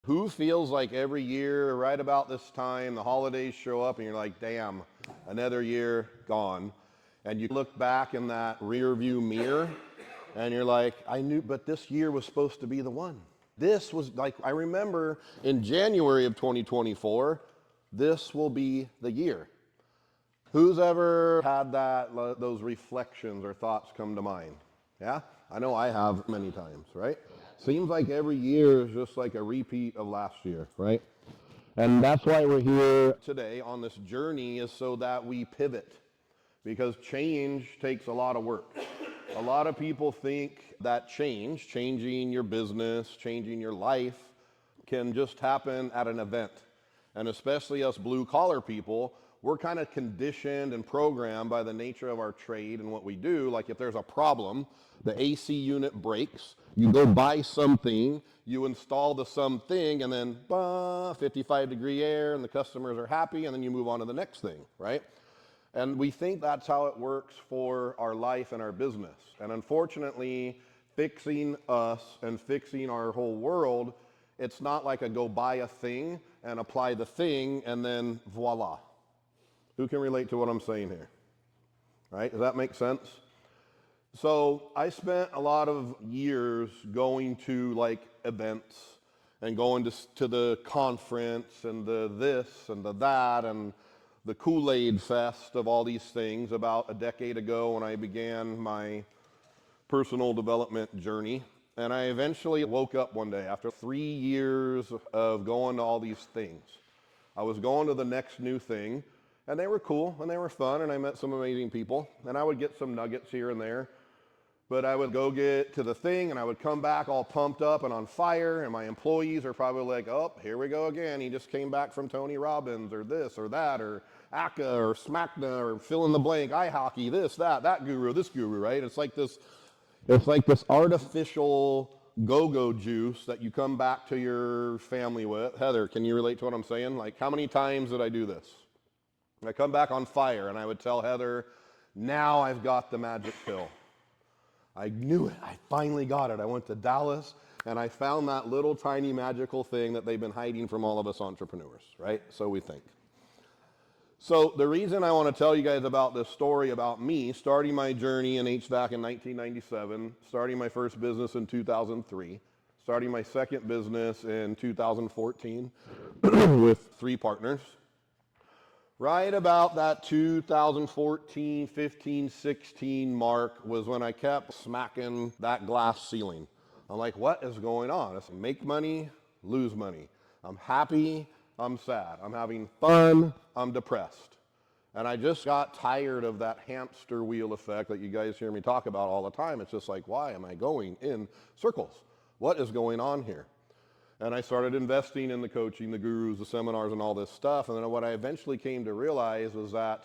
Who feels like every year, right about this time, the holidays show up and you're like, damn, another year gone. And you look back in that rear view mirror and you're like, I knew, but this year was supposed to be the one. This was like, I remember in January of 2024, this will be the year. Who's ever had those reflections or thoughts come to mind? Yeah? I know I have many times, right? Seems like every year is just like a repeat of last year, right? And that's why we're here today on this journey, is so that we pivot. Because change takes a lot of work. A lot of people think that changing your business, changing your life, can just happen at an event. And especially us blue collar people, we're kind of conditioned and programmed by the nature of our trade and what we do. Like if there's a problem, the AC unit breaks, you go buy something, you install the something, and then 55-degree air, and the customers are happy, and then you move on to the next thing, right? And we think that's how it works for our life and our business. And unfortunately, fixing us and fixing our whole world, it's not like a go buy a thing and apply the thing and then voila. Who can relate to what I'm saying here? Right? Does that make sense? So I spent a lot of years going to like events and going to the conference and the this and the that and the Kool-Aid fest of all these things about a decade ago when I began my personal development journey. And I eventually woke up one day after 3 years of going to all these things. I was going to the next new thing, and they were cool and they were fun, and I met some amazing people, and I would get some nuggets here and there. But I would go get to the thing and I would come back all pumped up and on fire, and my employees are probably like, oh, here we go again. He just came back from Tony Robbins or this or that or ACA or SMACNA or fill in the blank, iHockey, this, that guru, this guru, right? It's like this artificial go-go juice that you come back to your family with. Heather, can you relate to what I'm saying? Like, how many times did I do this? I come back on fire and I would tell Heather, now I've got the magic pill. I knew it. I finally got it. I went to Dallas and I found that little tiny magical thing that they've been hiding from all of us entrepreneurs, right? So we think. So the reason I want to tell you guys about this story about me starting my journey in HVAC in 1997, starting my first business in 2003, starting my second business in 2014 with 3 partners. Right about that 2014, 15, 16 mark was when I kept smacking that glass ceiling. I'm like, what is going on? It's make money, lose money. I'm happy, I'm sad. I'm having fun, I'm depressed. And I just got tired of that hamster wheel effect that you guys hear me talk about all the time. It's just like, why am I going in circles? What is going on here? And I started investing in the coaching, the gurus, the seminars, and all this stuff. And then what I eventually came to realize was that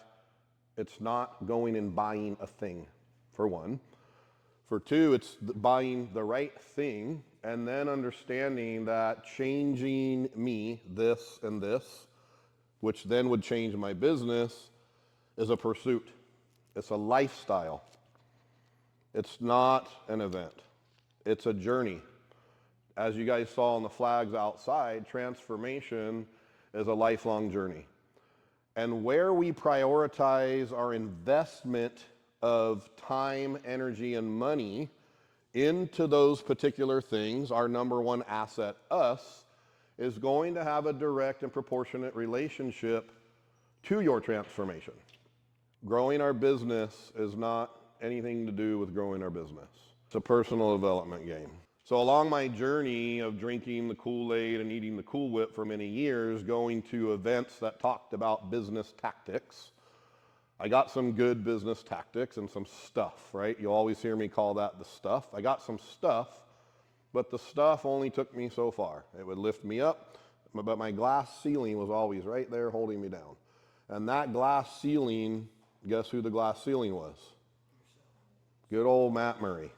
it's not going and buying a thing, for one. For two, it's buying the right thing and then understanding that changing me, this and this, which then would change my business, is a pursuit. It's a lifestyle. It's not an event. It's a journey. As you guys saw on the flags outside, transformation is a lifelong journey. And where we prioritize our investment of time, energy, and money into those particular things, our number one asset, us, is going to have a direct and proportionate relationship to your transformation. Growing our business is not anything to do with growing our business. It's a personal development game. So along my journey of drinking the Kool-Aid and eating the Cool Whip for many years, going to events that talked about business tactics, I got some good business tactics and some stuff, right? You always hear me call that the stuff. I got some stuff, but the stuff only took me so far. It would lift me up, but my glass ceiling was always right there holding me down. And that glass ceiling, guess who the glass ceiling was? Good old Matt Murray,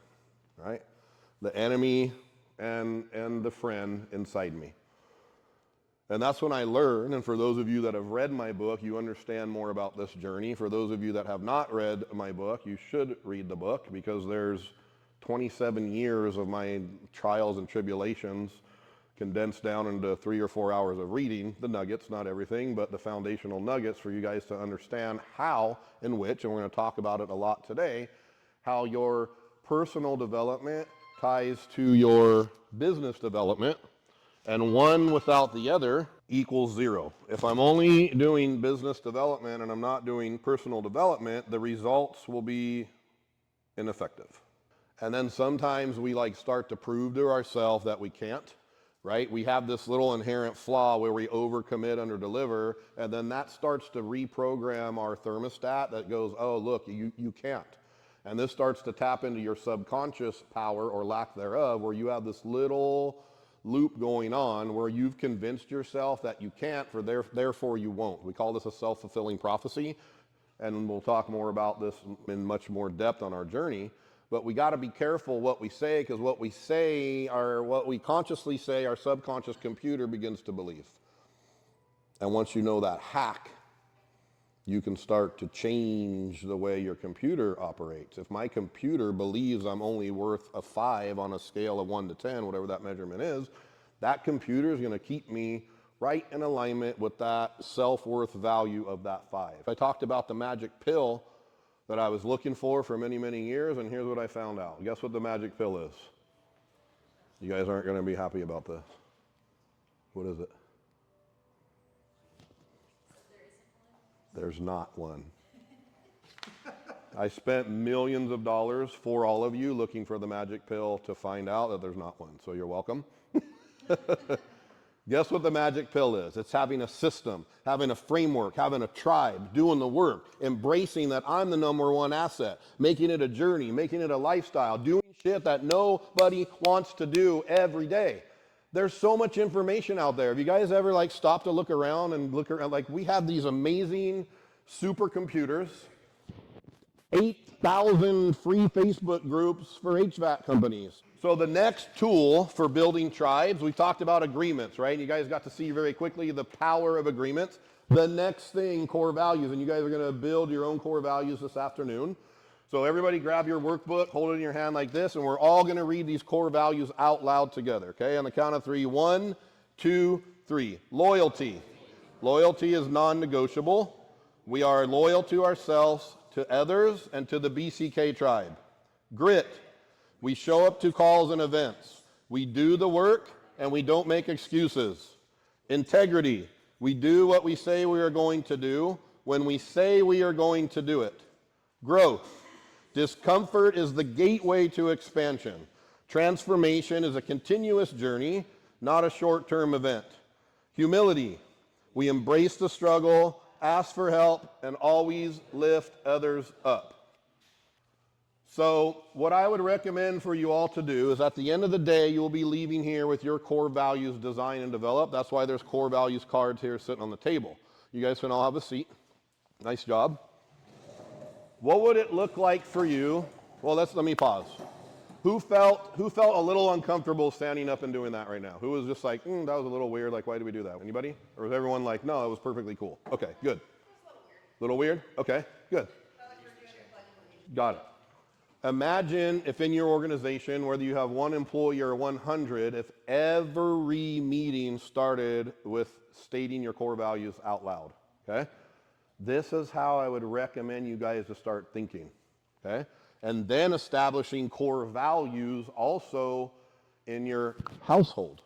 right? The enemy and the friend inside me. And that's when I learned, and for those of you that have read my book, you understand more about this journey. For those of you that have not read my book, you should read the book, because there's 27 years of my trials and tribulations condensed down into 3 or 4 hours of reading the nuggets, not everything, but the foundational nuggets for you guys to understand how and which, and we're going to talk about it a lot today, how your personal development ties to your business development, and one without the other equals zero. If I'm only doing business development and I'm not doing personal development, the results will be ineffective. And then sometimes we start to prove to ourselves that we can't, right? We have this little inherent flaw where we overcommit, underdeliver, and then that starts to reprogram our thermostat that goes, oh, look, you can't. And this starts to tap into your subconscious power or lack thereof, where you have this little loop going on where you've convinced yourself that you can't, therefore you won't. We call this a self-fulfilling prophecy, and we'll talk more about this in much more depth on our journey. But we got to be careful what we say, because what we say, or what we consciously say, our subconscious computer begins to believe. And once you know that hack, you can start to change the way your computer operates. If my computer believes I'm only worth a 5 on a scale of 1 to 10, whatever that measurement is, that computer is going to keep me right in alignment with that self-worth value of that 5. I talked about the magic pill that I was looking for many, many years, and here's what I found out. Guess what the magic pill is? You guys aren't going to be happy about this. What is it? There's not one. I spent millions of dollars for all of you looking for the magic pill to find out that there's not one, so you're welcome. Guess what the magic pill is? It's having a system, having a framework, having a tribe, doing the work, embracing that I'm the number one asset, making it a journey, making it a lifestyle, doing shit that nobody wants to do every day. There's so much information out there. Have you guys ever stopped to look around and look around? We have these amazing supercomputers, 8,000 free Facebook groups for HVAC companies. So the next tool for building tribes, we talked about agreements, right? You guys got to see very quickly the power of agreements. The next thing, core values, and you guys are going to build your own core values this afternoon. So everybody grab your workbook, hold it in your hand like this, and we're all going to read these core values out loud together, okay? On the count of 3, 1, 2, 3. Loyalty. Loyalty is non-negotiable. We are loyal to ourselves, to others, and to the BCK tribe. Grit. We show up to calls and events. We do the work, and we don't make excuses. Integrity. We do what we say we are going to do when we say we are going to do it. Growth. Discomfort is the gateway to expansion. Transformation is a continuous journey, not a short-term event. Humility. We embrace the struggle, ask for help, and always lift others up. So what I would recommend for you all to do is at the end of the day, you'll be leaving here with your core values designed and developed. That's why there's core values cards here sitting on the table. You guys can all have a seat. Nice job. What would it look like for you? Well, let me pause. Who felt a little uncomfortable standing up and doing that right now? Who was just like, that was a little weird, why did we do that? Anybody? Or was everyone like, no, it was perfectly cool? Okay, good. Little weird? Okay, good. Got it. Imagine if in your organization, whether you have 1 employee or 100, if every meeting started with stating your core values out loud, okay? This is how I would recommend you guys to start thinking, okay? And then establishing core values also in your household.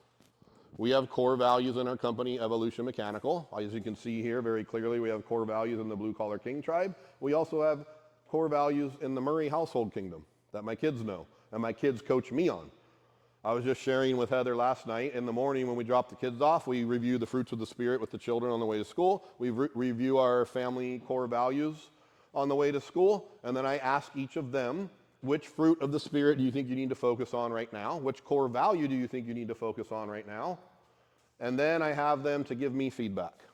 We have core values in our company, Evolution Mechanical. As you can see here very clearly, we have core values in the Blue Collar King tribe. We also have core values in the Murray household kingdom that my kids know and my kids coach me on. I was just sharing with Heather last night. In the morning when we drop the kids off, we review the fruits of the Spirit with the children on the way to school. We review our family core values on the way to school. And then I ask each of them, which fruit of the Spirit do you think you need to focus on right now? Which core value do you think you need to focus on right now? And then I have them to give me feedback.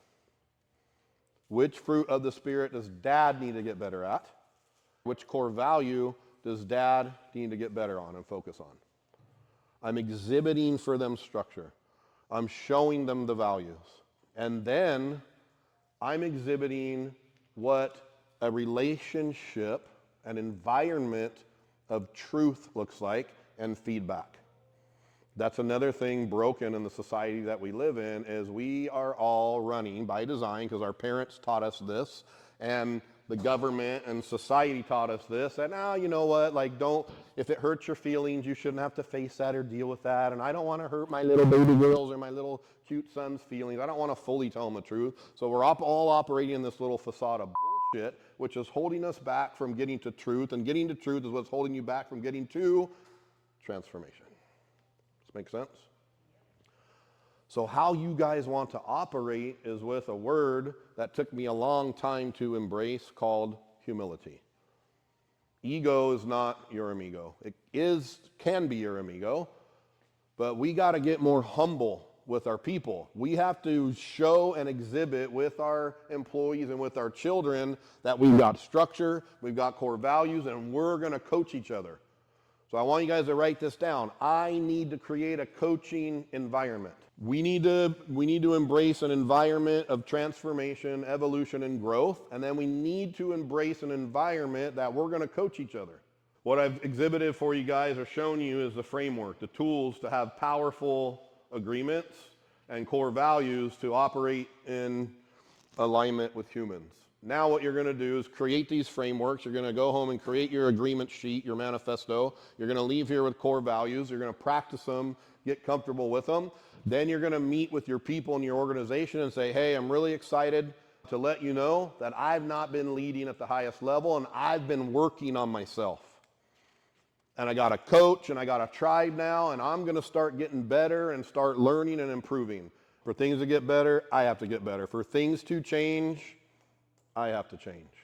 Which fruit of the Spirit does Dad need to get better at? Which core value does Dad need to get better on and focus on? I'm exhibiting for them structure. I'm showing them the values. And then I'm exhibiting what a relationship, an environment of truth looks like and feedback. That's another thing broken in the society that we live in is we are all running by design because our parents taught us this and the government and society taught us this. And now, you know what, like if it hurts your feelings, you shouldn't have to face that or deal with that. And I don't want to hurt my little baby girls or my little cute son's feelings. I don't want to fully tell them the truth. So we're all operating in this little facade of bullshit, which is holding us back from getting to truth. And getting to truth is what's holding you back from getting to transformation. Make sense? So how you guys want to operate is with a word that took me a long time to embrace called humility. Ego is not your amigo. It can be your amigo, but we got to get more humble with our people. We have to show and exhibit with our employees and with our children that we've got structure, we've got core values, and we're going to coach each other. So I want you guys to write this down. I need to create a coaching environment. We need to embrace an environment of transformation, evolution, and growth. And then we need to embrace an environment that we're going to coach each other. What I've exhibited for you guys or shown you is the framework, the tools to have powerful agreements and core values to operate in alignment with humans. Now what you're going to do is create these frameworks. You're going to go home and create your agreement sheet, your manifesto. You're going to leave here with core values. You're going to practice them, get comfortable with them. Then you're going to meet with your people in your organization and say, hey, I'm really excited to let you know that I've not been leading at the highest level and I've been working on myself. And I got a coach and I got a tribe now and I'm going to start getting better and start learning and improving. For things to get better, I have to get better. For things to change, I have to change.